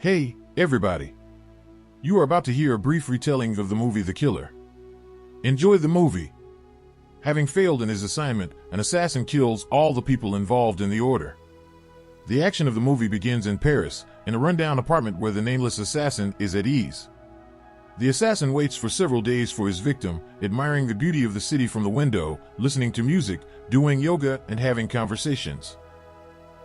Hey, everybody. You are about to hear a brief retelling of the movie The Killer. Enjoy the movie. Having failed in his assignment, an assassin kills all the people involved in the order. The action of the movie begins in Paris, in a rundown apartment where the nameless assassin is at ease. The assassin waits for several days for his victim, admiring the beauty of the city from the window, listening to music, doing yoga, and having conversations.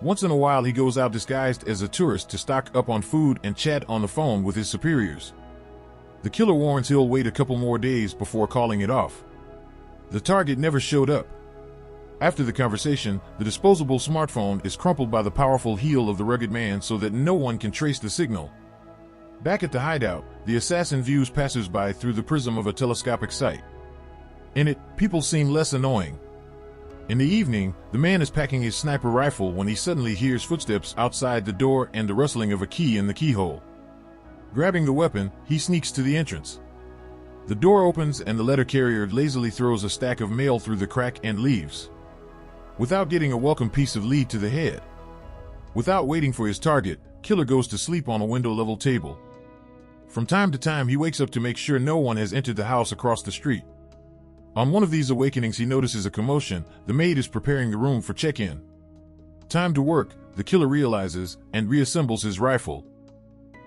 Once in a while he goes out disguised as a tourist to stock up on food and chat on the phone with his superiors. The killer warns he'll wait a couple more days before calling it off. The target never showed up. After the conversation, the disposable smartphone is crumpled by the powerful heel of the rugged man so that no one can trace the signal. Back at the hideout, the assassin views passers-by through the prism of a telescopic sight. In it, people seem less annoying. In the evening, the man is packing his sniper rifle when he suddenly hears footsteps outside the door and the rustling of a key in the keyhole. Grabbing the weapon, he sneaks to the entrance. The door opens and the letter carrier lazily throws a stack of mail through the crack and leaves, without getting a welcome piece of lead to the head. Without waiting for his target, killer goes to sleep on a window-level table. From time to time, he wakes up to make sure no one has entered the house across the street. On one of these awakenings, he notices a commotion. The maid is preparing the room for check-in. Time to work, the killer realizes, and reassembles his rifle.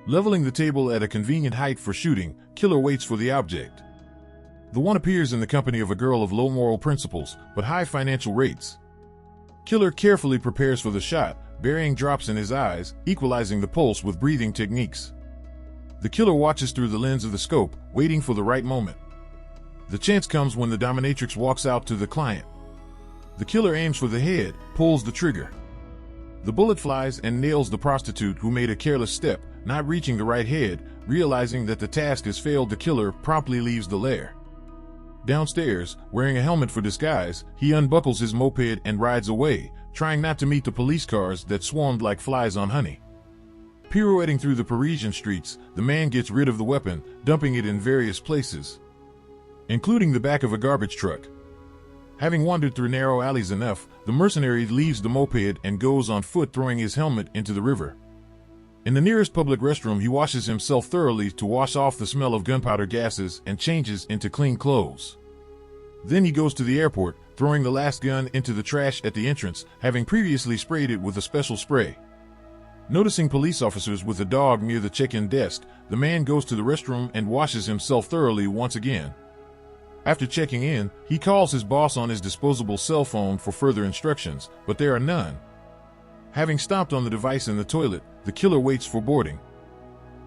Leveling the table at a convenient height for shooting, killer waits for the object. The one appears in the company of a girl of low moral principles, but high financial rates. Killer carefully prepares for the shot, burying drops in his eyes, equalizing the pulse with breathing techniques. The killer watches through the lens of the scope, waiting for the right moment. The chance comes when the dominatrix walks out to the client. The killer aims for the head, pulls the trigger. The bullet flies and nails the prostitute who made a careless step, not reaching the right head. Realizing that the task has failed, the killer promptly leaves the lair. Downstairs, wearing a helmet for disguise, he unbuckles his moped and rides away, trying not to meet the police cars that swarmed like flies on honey. Pirouetting through the Parisian streets, the man gets rid of the weapon, dumping it in various places, including the back of a garbage truck. Having wandered through narrow alleys enough, the mercenary leaves the moped and goes on foot, throwing his helmet into the river. In the nearest public restroom, he washes himself thoroughly to wash off the smell of gunpowder gases and changes into clean clothes. Then he goes to the airport, throwing the last gun into the trash at the entrance, having previously sprayed it with a special spray. Noticing police officers with a dog near the check-in desk, the man goes to the restroom and washes himself thoroughly once again. After checking in, he calls his boss on his disposable cell phone for further instructions, but there are none. Having stomped on the device in the toilet, the killer waits for boarding.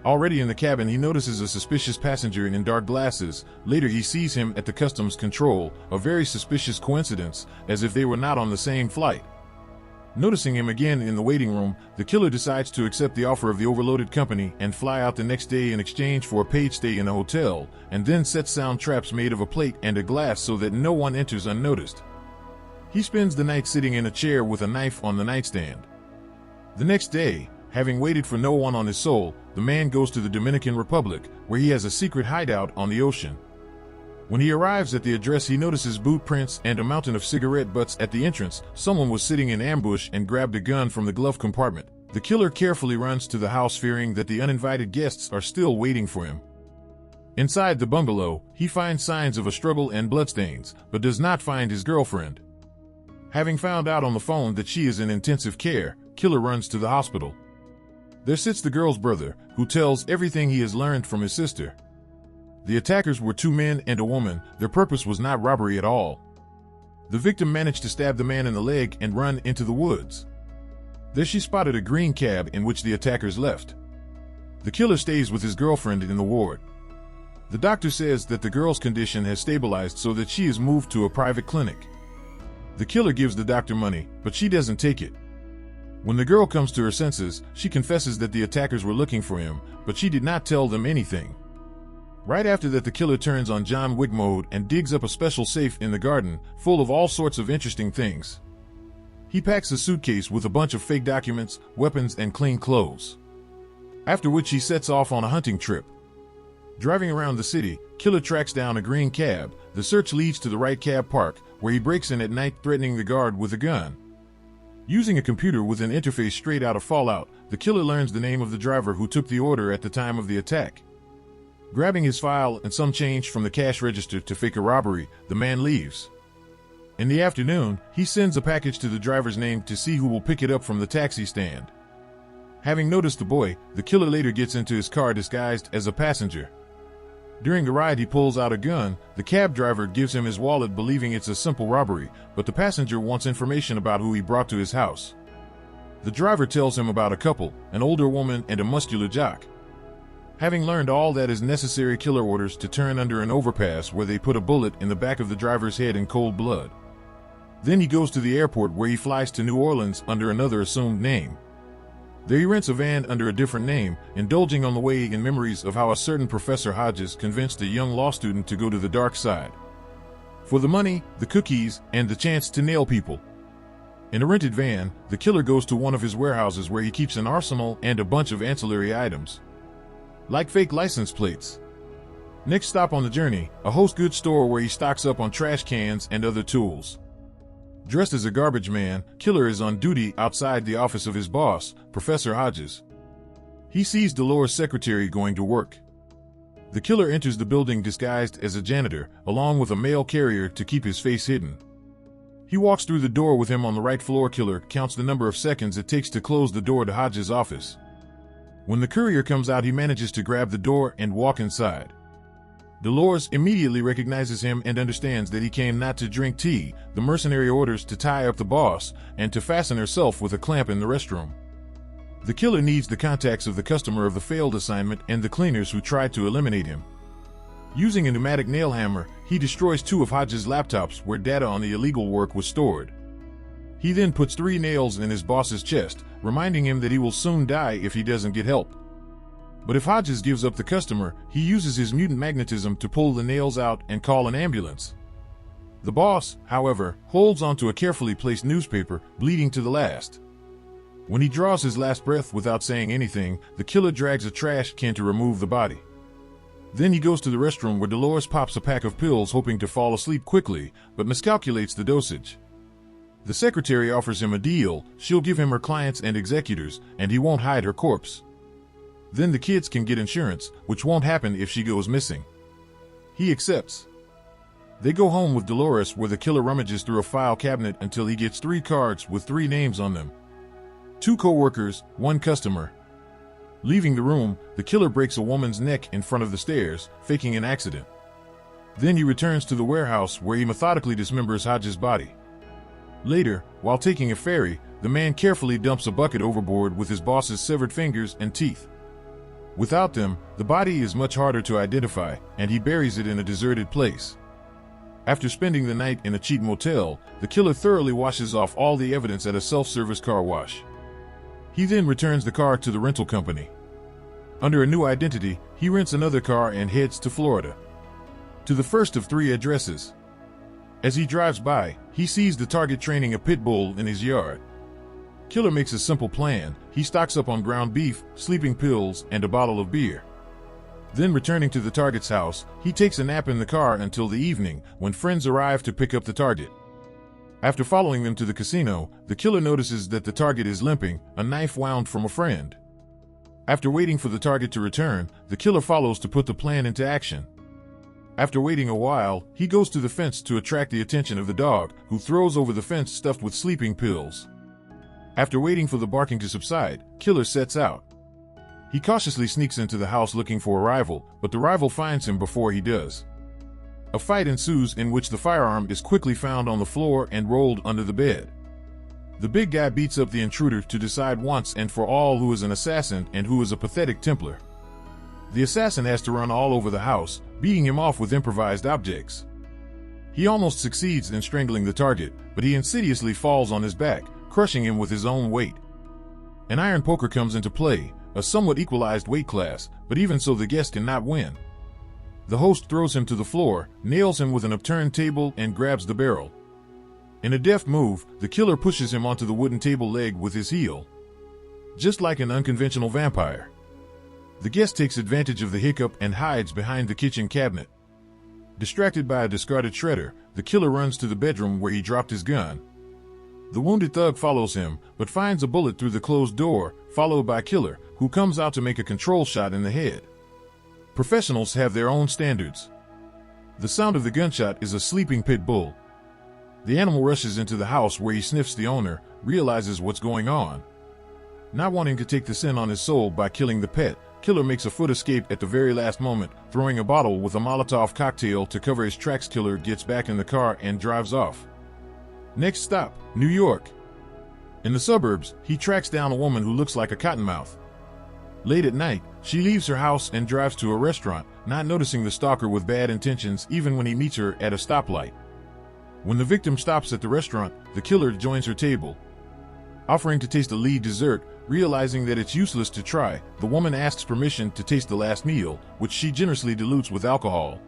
Already in the cabin, he notices a suspicious passenger in dark glasses. Later, he sees him at the customs control, a very suspicious coincidence, as if they were not on the same flight. Noticing him again in the waiting room, the killer decides to accept the offer of the overloaded company and fly out the next day in exchange for a paid stay in a hotel, and then sets sound traps made of a plate and a glass so that no one enters unnoticed. He spends the night sitting in a chair with a knife on the nightstand. The next day, having waited for no one on his soul, the man goes to the Dominican Republic, where he has a secret hideout on the ocean. When he arrives at the address, he notices boot prints and a mountain of cigarette butts at the entrance. Someone was sitting in ambush and grabbed a gun from the glove compartment. The killer carefully runs to the house, fearing that the uninvited guests are still waiting for him. Inside the bungalow, he finds signs of a struggle and bloodstains, but does not find his girlfriend. Having found out on the phone that she is in intensive care, killer runs to the hospital. There sits the girl's brother, who tells everything he has learned from his sister. The attackers were two men and a woman. Their purpose was not robbery at all. The victim managed to stab the man in the leg and run into the woods. There she spotted a green cab in which the attackers left. The killer stays with his girlfriend in the ward. The doctor says that the girl's condition has stabilized so that she is moved to a private clinic. The killer gives the doctor money, but she doesn't take it. When the girl comes to her senses, she confesses that the attackers were looking for him, but she did not tell them anything. Right after that, the killer turns on John Wick mode and digs up a special safe in the garden, full of all sorts of interesting things. He packs a suitcase with a bunch of fake documents, weapons, and clean clothes. After which he sets off on a hunting trip. Driving around the city, killer tracks down a green cab. The search leads to the right cab park, where he breaks in at night, threatening the guard with a gun. Using a computer with an interface straight out of Fallout, the killer learns the name of the driver who took the order at the time of the attack. Grabbing his file and some change from the cash register to fake a robbery, the man leaves. In the afternoon, he sends a package to the driver's name to see who will pick it up from the taxi stand. Having noticed the boy, the killer later gets into his car disguised as a passenger. During the ride, he pulls out a gun. The cab driver gives him his wallet, believing it's a simple robbery, but the passenger wants information about who he brought to his house. The driver tells him about a couple, an older woman and a muscular jock. Having learned all that is necessary, killer orders to turn under an overpass where they put a bullet in the back of the driver's head in cold blood. Then he goes to the airport where he flies to New Orleans under another assumed name. There he rents a van under a different name, indulging on the way in memories of how a certain Professor Hodges convinced a young law student to go to the dark side. For the money, the cookies, and the chance to nail people. In a rented van, the killer goes to one of his warehouses where he keeps an arsenal and a bunch of ancillary items, like fake license plates. Next stop on the journey, a host goods store where he stocks up on trash cans and other tools. Dressed as a garbage man, killer is on duty outside the office of his boss, Professor Hodges. He sees Dolores' secretary going to work. The killer enters the building disguised as a janitor, along with a mail carrier to keep his face hidden. He walks through the door with him on the right floor. Killer counts the number of seconds it takes to close the door to Hodges' office. When the courier comes out, he manages to grab the door and walk inside. Dolores immediately recognizes him and understands that he came not to drink tea. The mercenary orders to tie up the boss and to fasten herself with a clamp in the restroom. The killer needs the contacts of the customer of the failed assignment and the cleaners who tried to eliminate him. Using a pneumatic nail hammer, he destroys 2 of Hodges' laptops where data on the illegal work was stored. He then puts 3 nails in his boss's chest, reminding him that he will soon die if he doesn't get help. But if Hodges gives up the customer, he uses his mutant magnetism to pull the nails out and call an ambulance. The boss, however, holds onto a carefully placed newspaper, bleeding to the last. When he draws his last breath without saying anything, the killer drags a trash can to remove the body. Then he goes to the restroom where Dolores pops a pack of pills hoping to fall asleep quickly, but miscalculates the dosage. The secretary offers him a deal. She'll give him her clients and executors, and he won't hide her corpse. Then the kids can get insurance, which won't happen if she goes missing. He accepts. They go home with Dolores where the killer rummages through a file cabinet until he gets 3 cards with 3 names on them. 2 co-workers, 1 customer. Leaving the room, the killer breaks a woman's neck in front of the stairs, faking an accident. Then he returns to the warehouse where he methodically dismembers Hodges' body. Later, while taking a ferry, the man carefully dumps a bucket overboard with his boss's severed fingers and teeth. Without them, the body is much harder to identify, and he buries it in a deserted place. After spending the night in a cheap motel, the killer thoroughly washes off all the evidence at a self-service car wash. He then returns the car to the rental company. Under a new identity, he rents another car and heads to Florida, to the first of 3 addresses. As he drives by, he sees the target training a pit bull in his yard. Killer makes a simple plan. He stocks up on ground beef, sleeping pills, and a bottle of beer. Then returning to the target's house, he takes a nap in the car until the evening, when friends arrive to pick up the target. After following them to the casino, the killer notices that the target is limping, a knife wound from a friend. After waiting for the target to return, the killer follows to put the plan into action. After waiting a while, he goes to the fence to attract the attention of the dog, who throws over the fence stuffed with sleeping pills. After waiting for the barking to subside, killer sets out. He cautiously sneaks into the house looking for a rival, but the rival finds him before he does. A fight ensues in which the firearm is quickly found on the floor and rolled under the bed. The big guy beats up the intruder to decide once and for all who is an assassin and who is a pathetic Templar. The assassin has to run all over the house, beating him off with improvised objects. He almost succeeds in strangling the target, but he insidiously falls on his back, crushing him with his own weight. An iron poker comes into play, a somewhat equalized weight class, but even so the guest cannot win. The host throws him to the floor, nails him with an upturned table, and grabs the barrel. In a deft move, the killer pushes him onto the wooden table leg with his heel. Just like an unconventional vampire. The guest takes advantage of the hiccup and hides behind the kitchen cabinet. Distracted by a discarded shredder, the killer runs to the bedroom where he dropped his gun. The wounded thug follows him, but finds a bullet through the closed door, followed by Killer, who comes out to make a control shot in the head. Professionals have their own standards. The sound of the gunshot is a sleeping pit bull. The animal rushes into the house where he sniffs the owner, realizes what's going on. Not wanting to take the sin on his soul by killing the pet, Killer makes a foot escape at the very last moment, throwing a bottle with a Molotov cocktail to cover his tracks. Killer gets back in the car and drives off. Next stop, New York. In the suburbs, he tracks down a woman who looks like a cottonmouth. Late at night, she leaves her house and drives to a restaurant, not noticing the stalker with bad intentions even when he meets her at a stoplight. When the victim stops at the restaurant, the killer joins her table. Offering to taste the lead dessert, realizing that it's useless to try, the woman asks permission to taste the last meal, which she generously dilutes with alcohol.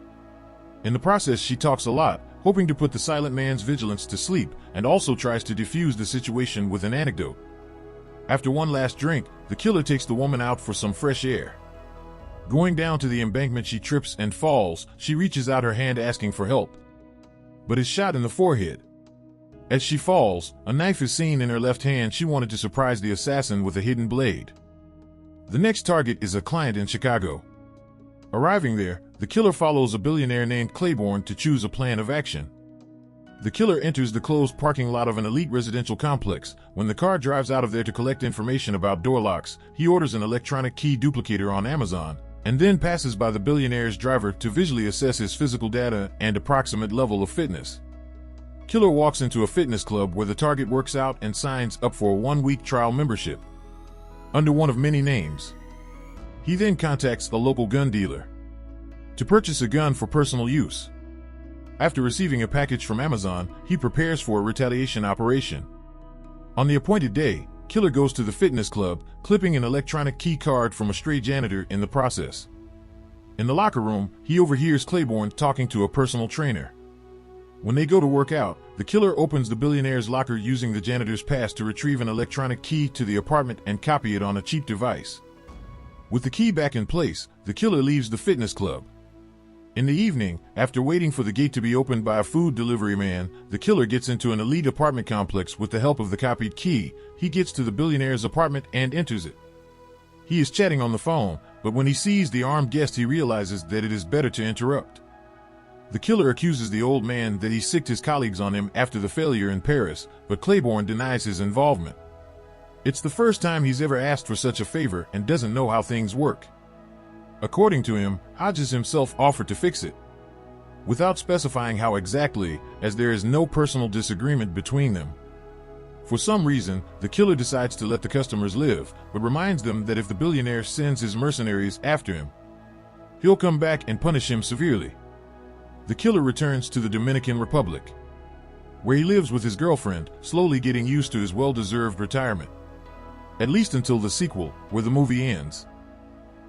In the process, she talks a lot, hoping to put the silent man's vigilance to sleep, and also tries to defuse the situation with an anecdote. After one last drink, the killer takes the woman out for some fresh air. Going down to the embankment, she trips and falls. She reaches out her hand asking for help, but is shot in the forehead. As she falls, a knife is seen in her left hand. She wanted to surprise the assassin with a hidden blade. The next target is a client in Chicago. Arriving there, the killer follows a billionaire named Claiborne to choose a plan of action. The killer enters the closed parking lot of an elite residential complex. When the car drives out of there to collect information about door locks, he orders an electronic key duplicator on Amazon, and then passes by the billionaire's driver to visually assess his physical data and approximate level of fitness. Killer walks into a fitness club where the target works out and signs up for a one-week trial membership under one of many names. He then contacts a local gun dealer to purchase a gun for personal use. After receiving a package from Amazon, he prepares for a retaliation operation. On the appointed day, Killer goes to the fitness club, clipping an electronic key card from a stray janitor in the process. In the locker room, he overhears Claiborne talking to a personal trainer. When they go to work out, the killer opens the billionaire's locker using the janitor's pass to retrieve an electronic key to the apartment and copy it on a cheap device. With the key back in place, the killer leaves the fitness club. In the evening, after waiting for the gate to be opened by a food delivery man, the killer gets into an elite apartment complex with the help of the copied key. He gets to the billionaire's apartment and enters it. He is chatting on the phone, but when he sees the armed guest, he realizes that it is better to interrupt. The killer accuses the old man that he sicked his colleagues on him after the failure in Paris, but Claiborne denies his involvement. It's the first time he's ever asked for such a favor and doesn't know how things work. According to him, Hodges himself offered to fix it, without specifying how exactly, as there is no personal disagreement between them. For some reason, the killer decides to let the customers live, but reminds them that if the billionaire sends his mercenaries after him, he'll come back and punish him severely. The killer returns to the Dominican Republic, where he lives with his girlfriend, slowly getting used to his well-deserved retirement. At least until the sequel, where the movie ends.